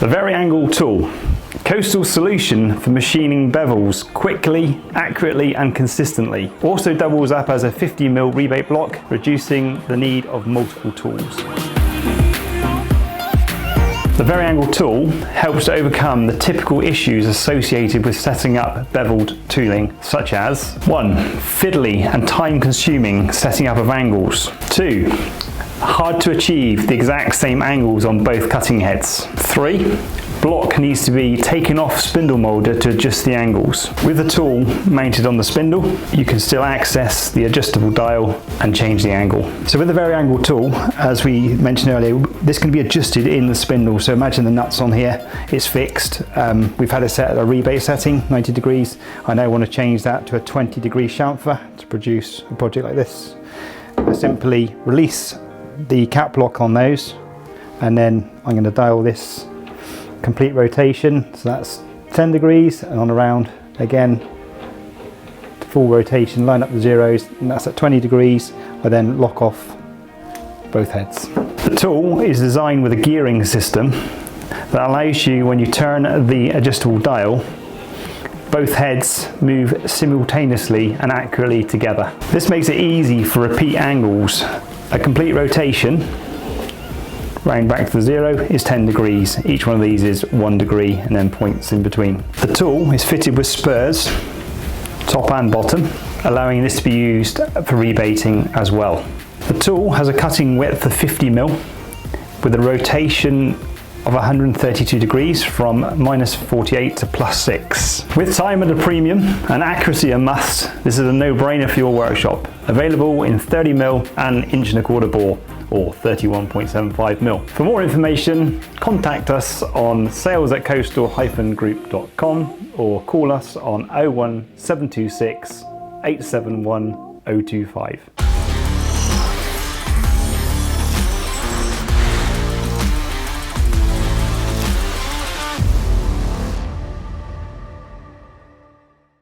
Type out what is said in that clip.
The Vari-Angle Tool. Coastal solution for machining bevels quickly, accurately and consistently. Also doubles up as a 50mm rebate block, reducing the need of multiple tools. The Vari-Angle Tool helps to overcome the typical issues associated with setting up beveled tooling, such as 1. Fiddly and time-consuming setting up of angles. 2. Hard to achieve the exact same angles on both cutting heads. 3. Block needs to be taken off spindle moulder to adjust the angles. With the tool mounted on the spindle, you can still access the adjustable dial and change the angle. So with the Vari-Angle Tool, as we mentioned earlier, this can be adjusted in the spindle. So imagine the nuts on here, it's fixed. We've had it set at a rebate setting, 90 degrees. I now want to change that to a 20-degree chamfer to produce a project like this. I simply release the cap lock on those, and then I'm going to dial this complete rotation, so that's 10 degrees, and on around again full rotation, line up the zeros, and that's at 20 degrees. I then lock off both heads. The tool is designed with a gearing system that allows you, when you turn the adjustable dial, both heads move simultaneously and accurately together. This makes it easy for repeat angles. A complete rotation round back to the 0 is 10 degrees. Each one of these is 1 degree and then points in between. The tool is fitted with spurs, top and bottom, allowing this to be used for rebating as well. The tool has a cutting width of 50mm with a rotation of 132 degrees from -48 to +6. With time at a premium and accuracy a must, this is a no-brainer for your workshop. Available in 30mm and 1¼ bore, or 31.75mm. For more information, contact us on sales@coastal-group.com or call us on 01726 871 025.